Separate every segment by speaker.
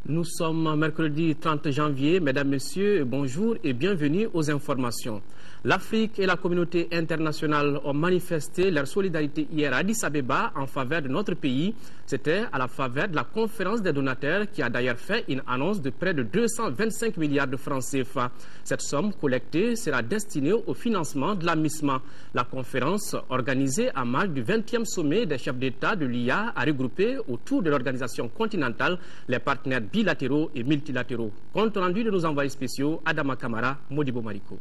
Speaker 1: Nous sommes mercredi 30 janvier. Mesdames, Messieurs, bonjour et bienvenue aux informations. L'Afrique et la communauté internationale ont manifesté leur solidarité hier à Addis Abeba en faveur de notre pays. C'était à la faveur de la conférence des donateurs qui a d'ailleurs fait une annonce de près de 225 milliards de francs CFA. Cette somme collectée sera destinée au financement de la MISMA. La conférence organisée en marge du 20e sommet des chefs d'État de l'IA a regroupé autour de l'organisation continentale les partenaires bilatéraux et multilatéraux. Compte rendu de nos envoyés spéciaux, Adama Kamara, Modibo Mariko.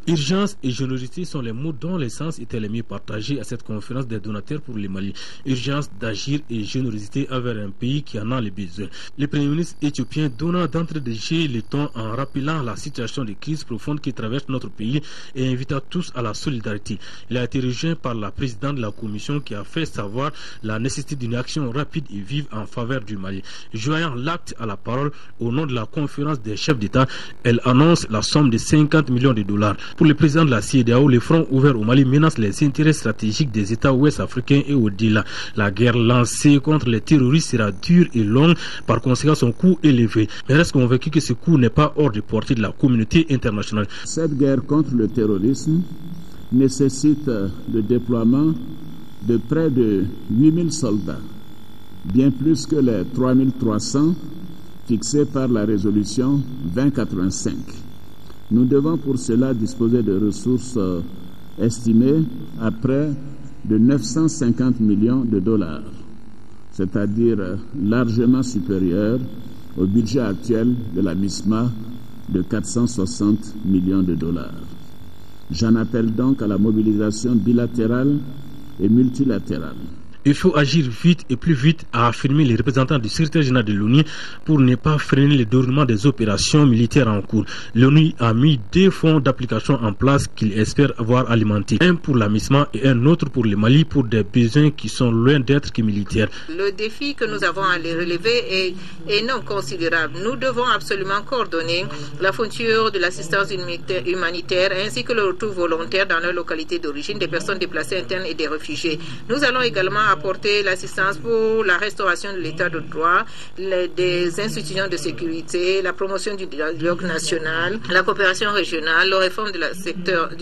Speaker 2: Urgence et générosité sont les mots dont l'essence était les mieux partagés à cette conférence des donateurs pour le Mali. Urgence d'agir et générosité envers un pays qui en a les besoins. Le Premier ministre éthiopien donna d'entrée de jeu le ton en rappelant la situation de crise profonde qui traverse notre pays et invita tous à la solidarité. Il a été rejoint par la présidente de la commission qui a fait savoir la nécessité d'une action rapide et vive en faveur du Mali. Joignant l'acte à la parole au nom de la conférence des chefs d'État, elle annonce la somme de 50 millions de dollars. Pour le président de la CEDEAO, le front ouvert au Mali menace les intérêts stratégiques des États ouest-africains et au-delà. La guerre lancée contre les terroristes sera dure et longue, par conséquent son coût élevé. Mais reste convaincu que ce coût n'est pas hors de portée de la communauté internationale.
Speaker 3: Cette guerre contre le terrorisme nécessite le déploiement de près de 8000 soldats, bien plus que les 3300 fixés par la résolution 2085. Nous devons pour cela disposer de ressources estimées à près de 950 millions de dollars, c'est-à-dire largement supérieures au budget actuel de la MISMA de 460 millions de dollars. J'en appelle donc à la mobilisation bilatérale et multilatérale.
Speaker 2: Il faut agir vite et plus vite, a affirmé les représentants du secrétaire général de l'ONU pour ne pas freiner le déroulement des opérations militaires en cours. L'ONU a mis 2 fonds d'application en place qu'il espère avoir alimentés. Un pour la MISMA et un autre pour le Mali pour des besoins qui sont loin d'être que militaires.
Speaker 4: Le défi que nous avons à relever est énorme, considérable. Nous devons absolument coordonner la fourniture de l'assistance humanitaire ainsi que le retour volontaire dans leur localité d'origine des personnes déplacées internes et des réfugiés. Nous allons également apporter l'assistance pour la restauration de l'état de droit, des institutions de sécurité, la promotion du dialogue national, la coopération régionale, la réforme du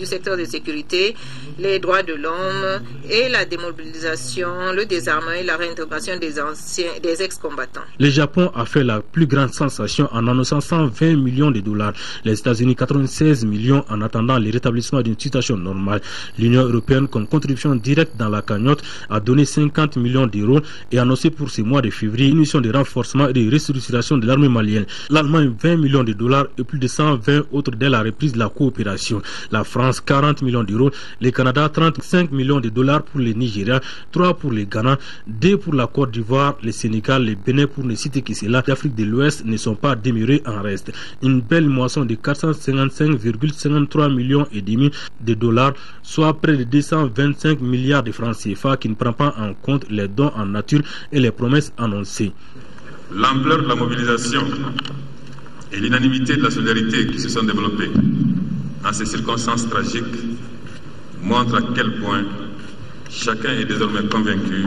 Speaker 4: secteur de sécurité, les droits de l'homme et la démobilisation, le désarmement et la réintégration des ex-combattants.
Speaker 2: Le Japon a fait la plus grande sensation en annonçant 120 millions de dollars. Les États-Unis 96 millions en attendant le rétablissement d'une situation normale. L'Union européenne, comme contribution directe dans la cagnotte, a donné 50 millions d'euros et annoncé pour ce mois de février une mission de renforcement et de restructuration de l'armée malienne. L'Allemagne 20 millions de dollars et plus de 120 autres dès la reprise de la coopération. La France 40 millions d'euros, le Canada 35 millions de dollars pour le Nigeria, 3 pour le Ghana, 2 pour la Côte d'Ivoire, le Sénégal, le Bénin pour ne citer que cela. L'Afrique de l'Ouest ne sont pas demeurés en reste. Une belle moisson de 455,53 millions et demi de dollars, soit près de 225 milliards de francs CFA qui ne prend pas en compte les dons en nature et les promesses annoncées.
Speaker 5: L'ampleur de la mobilisation et l'unanimité de la solidarité qui se sont développées en ces circonstances tragiques montrent à quel point chacun est désormais convaincu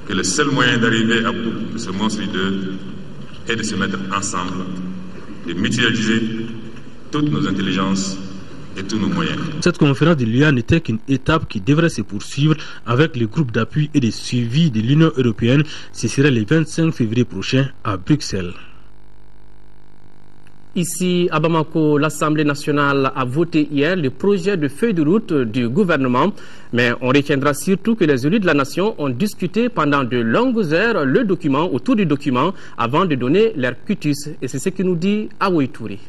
Speaker 5: que le seul moyen d'arriver à bout de ce monstre hideux est de se mettre ensemble, de mutualiser toutes nos intelligences et tous nos moyens.
Speaker 2: Cette conférence de l'UA n'était qu'une étape qui devrait se poursuivre avec le groupe d'appui et de suivi de l'Union européenne. Ce serait le 25 février prochain à Bruxelles.
Speaker 1: Ici, à Bamako, l'Assemblée nationale a voté hier le projet de feuille de route du gouvernement. Mais on retiendra surtout que les élus de la nation ont discuté pendant de longues heures le document, autour du document, avant de donner leur quitus. Et c'est ce que nous dit Awoy Touré.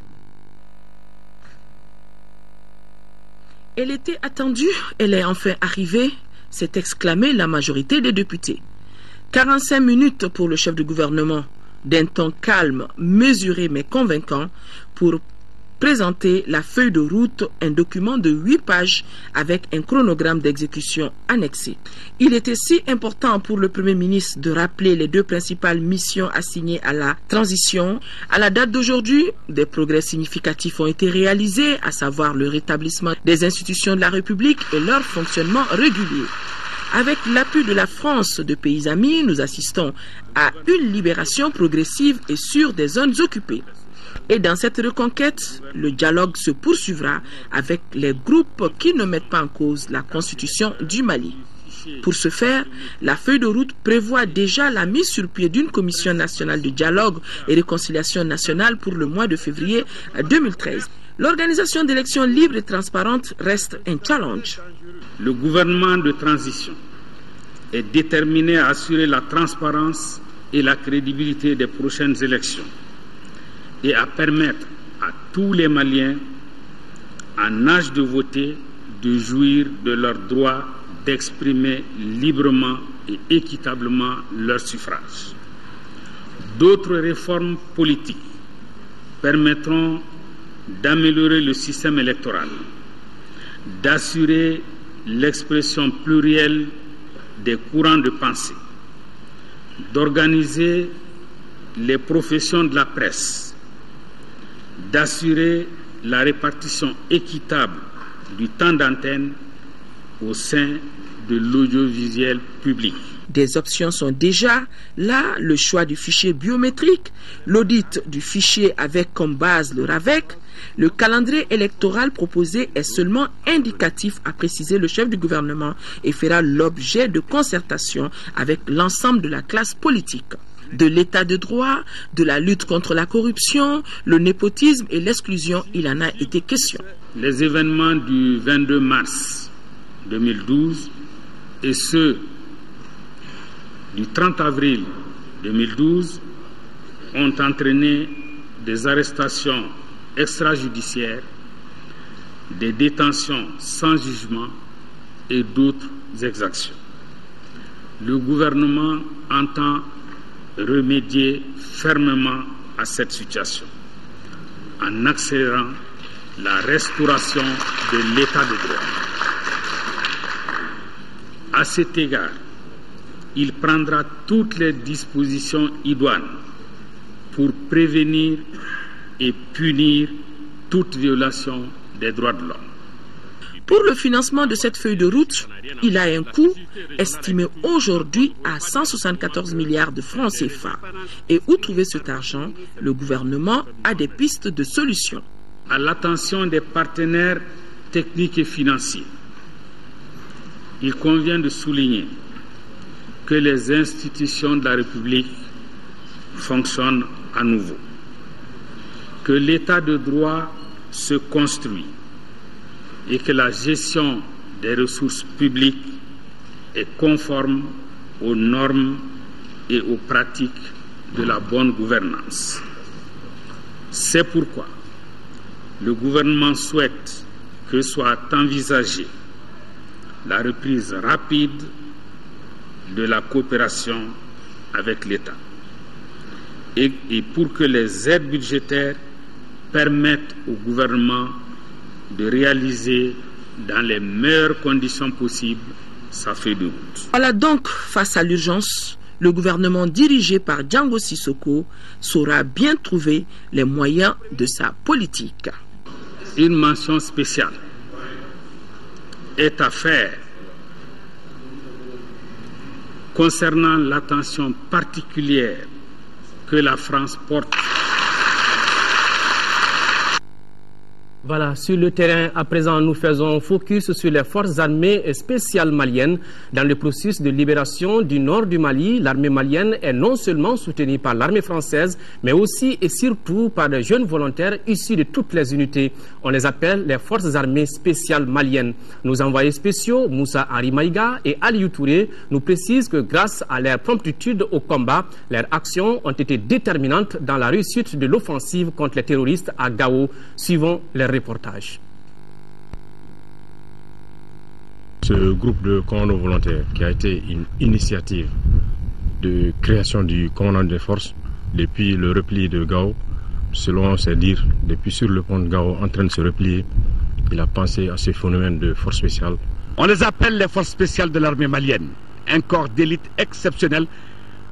Speaker 6: Elle était attendue, elle est enfin arrivée, s'est exclamée la majorité des députés. 45 minutes pour le chef du gouvernement, d'un ton calme, mesuré mais convaincant, pour présenté la feuille de route, un document de 8 pages avec un chronogramme d'exécution annexé. Il était si important pour le Premier ministre de rappeler les 2 principales missions assignées à la transition. À la date d'aujourd'hui, des progrès significatifs ont été réalisés, à savoir le rétablissement des institutions de la République et leur fonctionnement régulier. Avec l'appui de la France, de pays amis, nous assistons à une libération progressive et sûre des zones occupées. Et dans cette reconquête, le dialogue se poursuivra avec les groupes qui ne mettent pas en cause la constitution du Mali. Pour ce faire, la feuille de route prévoit déjà la mise sur pied d'une commission nationale de dialogue et réconciliation nationale pour le mois de février 2013. L'organisation d'élections libres et transparentes reste un challenge.
Speaker 7: Le gouvernement de transition est déterminé à assurer la transparence et la crédibilité des prochaines élections et à permettre à tous les Maliens en âge de voter de jouir de leur droit d'exprimer librement et équitablement leur suffrage. D'autres réformes politiques permettront d'améliorer le système électoral, d'assurer l'expression plurielle des courants de pensée, d'organiser les professions de la presse, d'assurer la répartition équitable du temps d'antenne au sein de l'audiovisuel public.
Speaker 6: Des options sont déjà là, le choix du fichier biométrique, l'audit du fichier avec comme base le RAVEC. Le calendrier électoral proposé est seulement indicatif, a précisé le chef du gouvernement, et fera l'objet de concertation avec l'ensemble de la classe politique. De l'état de droit, de la lutte contre la corruption, le népotisme et l'exclusion, il en a été question.
Speaker 7: Les événements du 22 mars 2012 et ceux du 30 avril 2012 ont entraîné des arrestations extrajudiciaires, des détentions sans jugement et d'autres exactions. Le gouvernement entend remédier fermement à cette situation en accélérant la restauration de l'état de droit. À cet égard, il prendra toutes les dispositions idoines pour prévenir et punir toute violation des droits de l'homme.
Speaker 6: Pour le financement de cette feuille de route, il a un coût estimé aujourd'hui à 174 milliards de francs CFA. Et où trouver cet argent? Le gouvernement a des pistes de solutions.
Speaker 7: À l'attention des partenaires techniques et financiers, il convient de souligner que les institutions de la République fonctionnent à nouveau, que l'état de droit se construit et que la gestion des ressources publiques est conforme aux normes et aux pratiques de la bonne gouvernance. C'est pourquoi le gouvernement souhaite que soit envisagée la reprise rapide de la coopération avec l'État et pour que les aides budgétaires permettent au gouvernement de réaliser dans les meilleures conditions possibles sa feuille de route.
Speaker 6: Voilà donc, face à l'urgence, le gouvernement dirigé par Django Sissoko saura bien trouver les moyens de sa politique.
Speaker 7: Une mention spéciale est à faire concernant l'attention particulière que la France porte.
Speaker 1: Voilà, sur le terrain, à présent, nous faisons focus sur les forces armées spéciales maliennes. Dans le processus de libération du nord du Mali, l'armée malienne est non seulement soutenue par l'armée française, mais aussi et surtout par des jeunes volontaires issus de toutes les unités. On les appelle les forces armées spéciales maliennes. Nos envoyés spéciaux, Moussa Henri Maïga et Aliou Touré, nous précisent que grâce à leur promptitude au combat, leurs actions ont été déterminantes dans la réussite de l'offensive contre les terroristes à Gao. Suivons les reportage.
Speaker 8: Ce groupe de commandos volontaires qui a été une initiative de création du commandant des forces depuis le repli de Gao selon ses dires, depuis sur le pont de Gao en train de se replier, il a pensé à ce phénomène de force spéciale.
Speaker 9: On les appelle les forces spéciales de l'armée malienne, un corps d'élite exceptionnel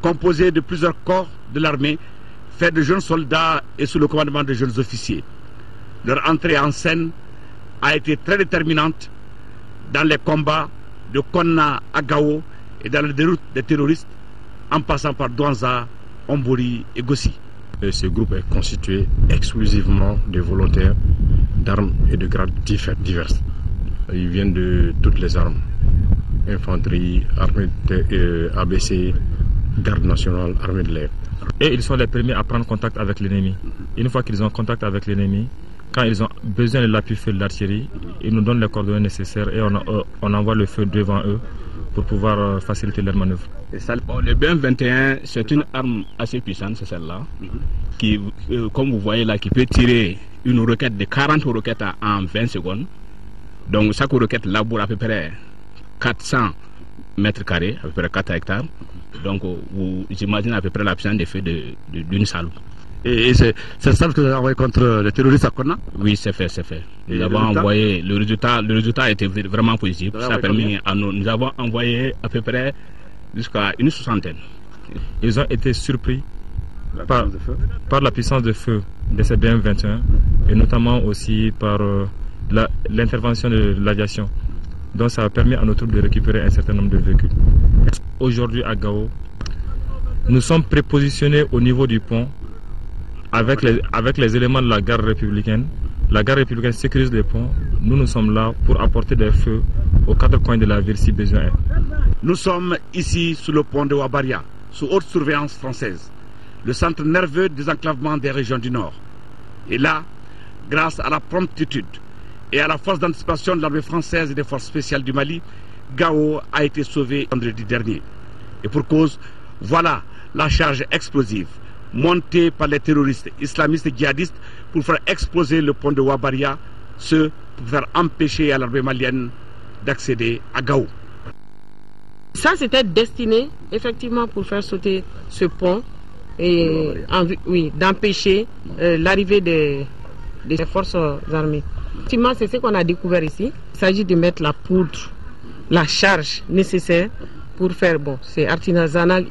Speaker 9: composé de plusieurs corps de l'armée, fait de jeunes soldats et sous le commandement de jeunes officiers. Leur entrée en scène a été très déterminante dans les combats de Konna à Gao et dans la déroute des terroristes en passant par Douanza, Ombori et Gossi.
Speaker 8: Ce groupe est constitué exclusivement de volontaires d'armes et de grades diverses. Ils viennent de toutes les armes, infanterie, armée ABC, garde nationale, armée de l'air. Et ils sont les premiers à prendre contact avec l'ennemi. Une fois qu'ils ont contact avec l'ennemi, quand ils ont besoin de l'appui-feu de l'artillerie, ils nous donnent les coordonnées nécessaires et on envoie le feu devant eux pour pouvoir faciliter leur manœuvre.
Speaker 10: Bon, le BM21, c'est une arme assez puissante, c'est celle-là, qui, comme vous voyez là, qui peut tirer une roquette de 40 roquettes en 20 secondes. Donc chaque roquette laboure à peu près 400 mètres carrés, à peu près 4 hectares. Donc vous imaginez à peu près la puissance d'effet d'une salle.
Speaker 9: Et c'est ça que vous avez envoyé contre les terroristes à Konna?
Speaker 10: Oui, c'est fait, c'est fait. Nous avons envoyé, le résultat était vraiment positif. Ça a permis à nous avons envoyé à peu près jusqu'à une soixantaine.
Speaker 8: Ils ont été surpris par la puissance de feu de ces BM21 et notamment aussi par l'intervention de l'aviation. Donc ça a permis à nos troupes de récupérer un certain nombre de véhicules. Aujourd'hui à Gao, nous sommes prépositionnés au niveau du pont avec les éléments de la garde républicaine. La garde républicaine sécurise les ponts. Nous sommes là pour apporter des feux aux 4 coins de la ville si besoin est.
Speaker 9: Nous sommes ici sous le pont de Wabaria, sous haute surveillance française, le centre nerveux de désenclavement des régions du Nord. Et là, grâce à la promptitude et à la force d'anticipation de l'armée française et des forces spéciales du Mali, Gao a été sauvé vendredi dernier. Et pour cause, voilà la charge explosive montée par les terroristes islamistes et djihadistes pour faire exploser le pont de Wabaria, ce pour faire empêcher à l'armée malienne d'accéder à Gao.
Speaker 11: Ça, c'était destiné effectivement pour faire sauter ce pont et d'empêcher l'arrivée des forces armées. Effectivement, c'est ce qu'on a découvert ici. Il s'agit de mettre la poudre, la charge nécessaire pour faire, c'est artisanal,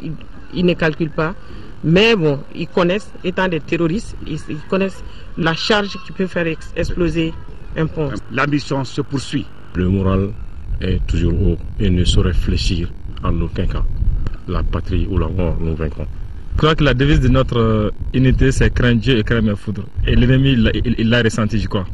Speaker 11: ils ne calculent pas. Mais ils connaissent, étant des terroristes, ils connaissent la charge qui peut faire exploser un pont.
Speaker 9: La mission se poursuit.
Speaker 8: Le moral est toujours haut et ne saurait fléchir en aucun cas. La patrie ou la mort, nous vaincrons. Je crois que la devise de notre unité, c'est craindre Dieu et craindre la foudre. Et l'ennemi, il l'a ressenti, je crois.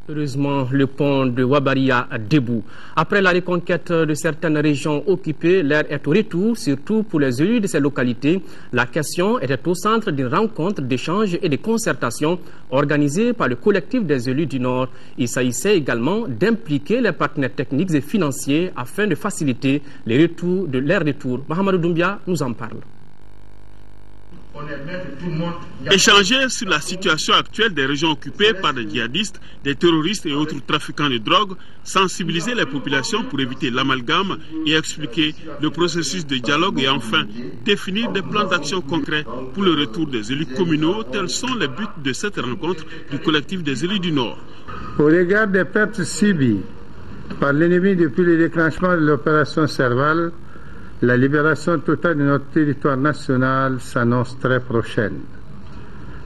Speaker 1: Heureusement, le pont de Wabaria est debout. Après la reconquête de certaines régions occupées, l'air est au retour, surtout pour les élus de ces localités. La question était au centre d'une rencontre d'échange et de concertation organisée par le collectif des élus du Nord. Il s'agissait également d'impliquer les partenaires techniques et financiers afin de faciliter les retours de leur retour. Mahamadou Doumbia nous en parle.
Speaker 12: Échanger sur la situation actuelle des régions occupées par des djihadistes, des terroristes et autres trafiquants de drogue, sensibiliser les populations pour éviter l'amalgame et expliquer le processus de dialogue et enfin définir des plans d'action concrets pour le retour des élus communaux. Tels sont les buts de cette rencontre du collectif des élus du Nord.
Speaker 13: Au regard des pertes subies par l'ennemi depuis le déclenchement de l'opération Serval, la libération totale de notre territoire national s'annonce très prochaine.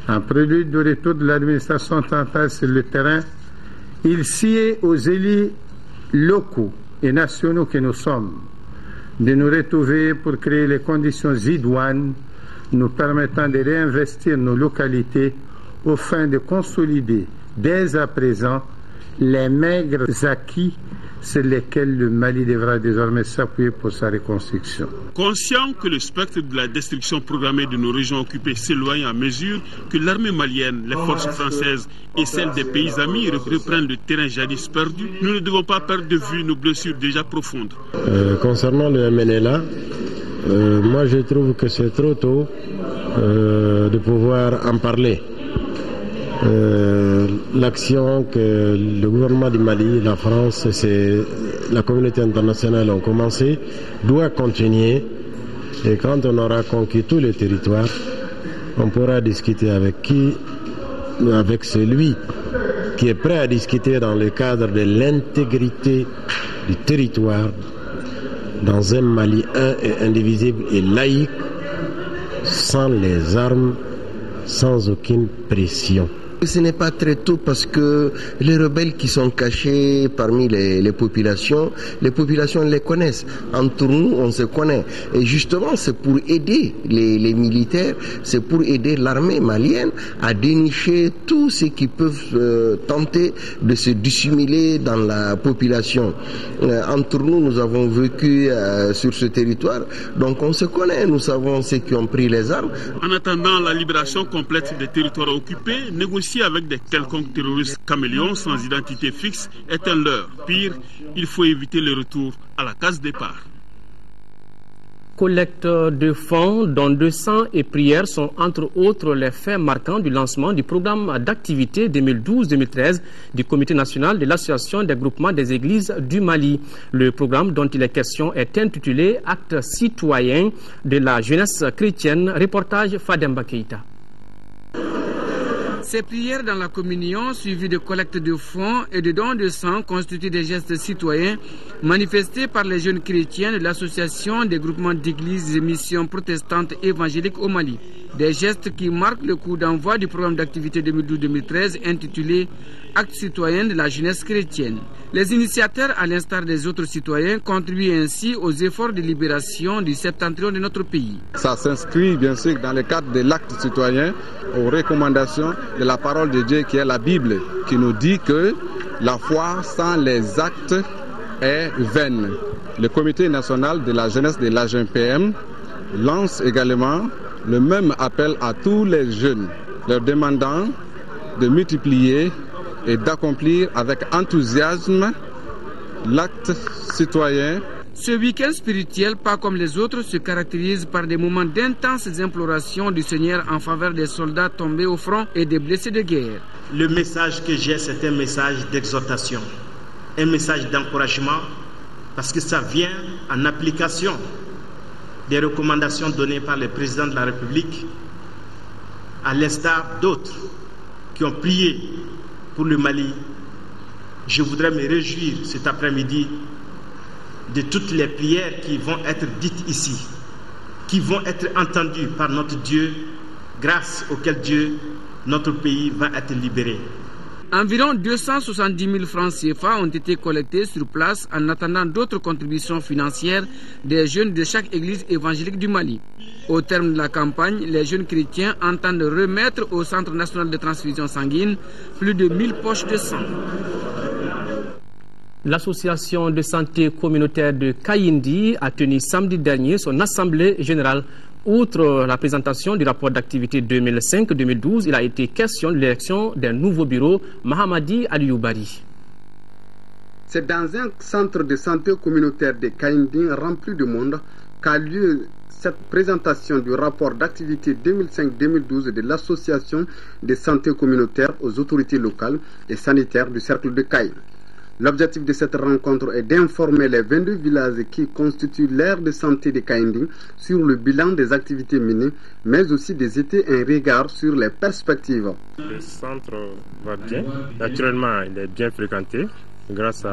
Speaker 13: En prélude du retour de l'administration centrale sur le terrain, il sied aux élus locaux et nationaux que nous sommes de nous retrouver pour créer les conditions idoines nous permettant de réinvestir nos localités aux fins de consolider dès à présent les maigres acquis sur lesquels le Mali devra désormais s'appuyer pour sa reconstruction.
Speaker 12: Conscient que le spectre de la destruction programmée de nos régions occupées s'éloigne à mesure que l'armée malienne, les forces françaises et celles des pays amis reprennent le terrain jadis perdu, nous ne devons pas perdre de vue nos blessures déjà profondes.
Speaker 14: Concernant le MNLA, moi je trouve que c'est trop tôt de pouvoir en parler. L'action que le gouvernement du Mali, la France et la communauté internationale ont commencé doit continuer, et quand on aura conquis tous les territoires, on pourra discuter avec qui? Avec celui qui est prêt à discuter dans le cadre de l'intégrité du territoire, dans un Mali un et indivisible et laïque, sans les armes, sans aucune pression.
Speaker 15: Ce n'est pas très tôt parce que les rebelles qui sont cachés parmi les populations les connaissent. Entre nous, on se connaît. Et justement, c'est pour aider les militaires, c'est pour aider l'armée malienne à dénicher tout ce qui peuvent tenter de se dissimuler dans la population. Entre nous, nous avons vécu sur ce territoire, donc on se connaît, nous savons ceux qui ont pris les armes.
Speaker 12: En attendant la libération complète des territoires occupés, négocier avec des quelconques terroristes caméléons sans identité fixe est un leurre. Pire, il faut éviter le retour à la case départ.
Speaker 1: Collecte de fonds, dont de sang et prières sont entre autres les faits marquants du lancement du programme d'activité 2012-2013 du Comité national de l'Association des groupements des églises du Mali. Le programme dont il est question est intitulé Actes citoyens de la jeunesse chrétienne. Reportage Fademba Keïta.
Speaker 16: Ces prières dans la communion, suivies de collecte de fonds et de dons de sang, constituent des gestes citoyens manifestés par les jeunes chrétiens de l'Association des groupements d'églises et missions protestantes évangéliques au Mali. Des gestes qui marquent le coup d'envoi du programme d'activité 2012-2013 intitulé Actes citoyens de la jeunesse chrétienne. Les initiateurs, à l'instar des autres citoyens, contribuent ainsi aux efforts de libération du septentrion de notre pays.
Speaker 17: Ça s'inscrit bien sûr dans le cadre de l'acte citoyen, aux recommandations de la parole de Dieu qui est la Bible, qui nous dit que la foi sans les actes est vaine. Le Comité national de la jeunesse de l'AGPM lance également le même appel à tous les jeunes, leur demandant de multiplier et d'accomplir avec enthousiasme l'acte citoyen.
Speaker 16: Ce week-end spirituel, pas comme les autres, se caractérise par des moments d'intenses implorations du Seigneur en faveur des soldats tombés au front et des blessés de guerre.
Speaker 18: Le message que j'ai, c'est un message d'exhortation, un message d'encouragement, parce que ça vient en application des recommandations données par le président de la République, à l'instar d'autres qui ont prié pour le Mali. Je voudrais me réjouir cet après-midi de toutes les prières qui vont être dites ici, qui vont être entendues par notre Dieu, grâce auquel Dieu, notre pays, va être libéré.
Speaker 16: Environ 270 000 francs CFA ont été collectés sur place en attendant d'autres contributions financières des jeunes de chaque église évangélique du Mali. Au terme de la campagne, les jeunes chrétiens entendent remettre au Centre national de transfusion sanguine plus de 1000 poches de sang.
Speaker 1: L'association de santé communautaire de Kayindi a tenu samedi dernier son assemblée générale. Outre la présentation du rapport d'activité 2005-2012, il a été question de l'élection d'un nouveau bureau, Mahamadi Alioubari.
Speaker 19: C'est dans un centre de santé communautaire de Kayindi rempli de monde qu'a lieu cette présentation du rapport d'activité 2005-2012 de l'association de santé communautaire aux autorités locales et sanitaires du cercle de Kaï. L'objectif de cette rencontre est d'informer les 22 villages qui constituent l'aire de santé de Kayindi sur le bilan des activités menées, mais aussi de jeter un regard sur les perspectives.
Speaker 20: Le centre va bien. Naturellement, il est bien fréquenté grâce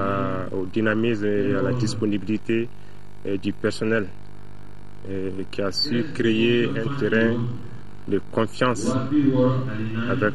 Speaker 20: au dynamisme et à la disponibilité du personnel qui a su créer un terrain de confiance avec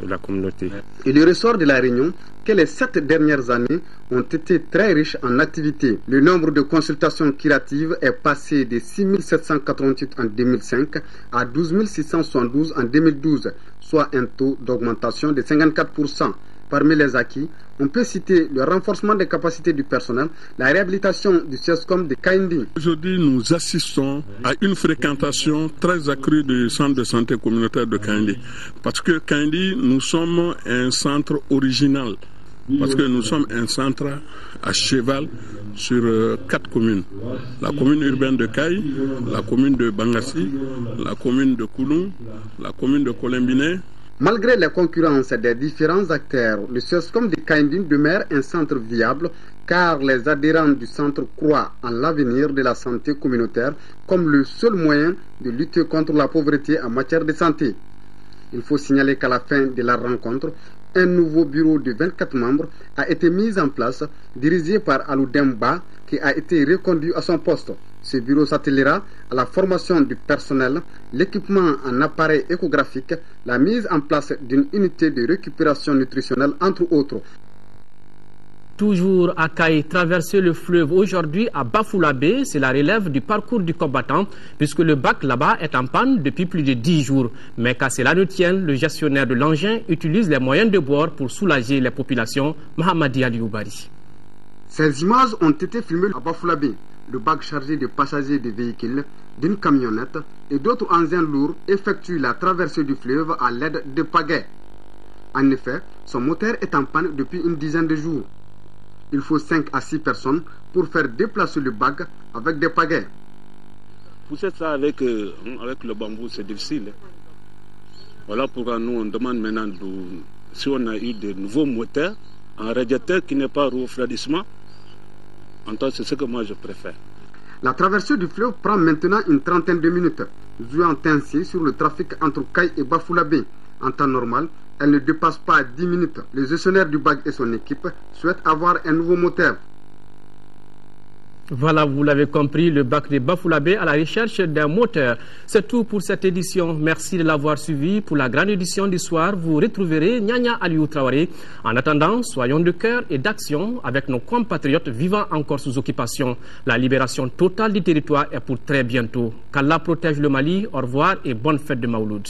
Speaker 20: la communauté.
Speaker 19: Il ressort de la réunion que les 7 dernières années ont été très riches en activités. Le nombre de consultations curatives est passé de 6 788 en 2005 à 12 672 en 2012, soit un taux d'augmentation de 54%. Parmi les acquis, on peut citer le renforcement des capacités du personnel, la réhabilitation du CESCOM de Kayindi.
Speaker 21: Aujourd'hui, nous assistons à une fréquentation très accrue du centre de santé communautaire de Kayindi. Parce que Kayindi, nous sommes un centre original. Parce que nous sommes un centre à cheval sur 4 communes. La commune urbaine de Kaï, la commune de Bangassi, la commune de Kounou, la commune de Kolembine
Speaker 19: Malgré les concurrences des différents acteurs, le CIOSCOM de Kainding demeure un centre viable car les adhérents du centre croient en l'avenir de la santé communautaire comme le seul moyen de lutter contre la pauvreté en matière de santé. Il faut signaler qu'à la fin de la rencontre, un nouveau bureau de 24 membres a été mis en place, dirigé par Alou Demba, qui a été reconduit à son poste. Ce bureau s'attellera à la formation du personnel, l'équipement en appareils échographiques, la mise en place d'une unité de récupération nutritionnelle, entre autres.
Speaker 1: Toujours à Kaï, traverser le fleuve aujourd'hui à Bafoulamé, c'est la relève du parcours du combattant, puisque le bac là-bas est en panne depuis plus de 10 jours. Mais qu'à cela ne tienne, le gestionnaire de l'engin utilise les moyens de bord pour soulager les populations. Mahamadi Alioubari.
Speaker 19: Ces images ont été filmées à Bafoulamé. Le bac chargé de passagers de véhicules, d'une camionnette et d'autres engins lourds effectue la traversée du fleuve à l'aide de pagaies. En effet, son moteur est en panne depuis une dizaine de jours. Il faut 5 à 6 personnes pour faire déplacer le bac avec des pagaies.
Speaker 3: Pousser ça avec le bambou, c'est difficile. Voilà pourquoi nous on demande maintenant si on a eu de nouveaux moteurs, un radiateur qui n'est pas refroidissement. En tout cas, c'est ce que moi je préfère.
Speaker 19: La traversée du fleuve prend maintenant une trentaine de minutes, jouant ainsi sur le trafic entre Kaï et Bafoulamé. En temps normal, elle ne dépasse pas 10 minutes. Le gestionnaire du bac et son équipe souhaitent avoir un nouveau moteur.
Speaker 1: Voilà, vous l'avez compris, le bac de Bafoulamé à la recherche d'un moteur. C'est tout pour cette édition. Merci de l'avoir suivi. Pour la grande édition du soir, vous retrouverez Nyanya Aliou Traoré. En attendant, soyons de cœur et d'action avec nos compatriotes vivant encore sous occupation. La libération totale du territoire est pour très bientôt. Qu'Allah protège le Mali. Au revoir et bonne fête de Mawloud.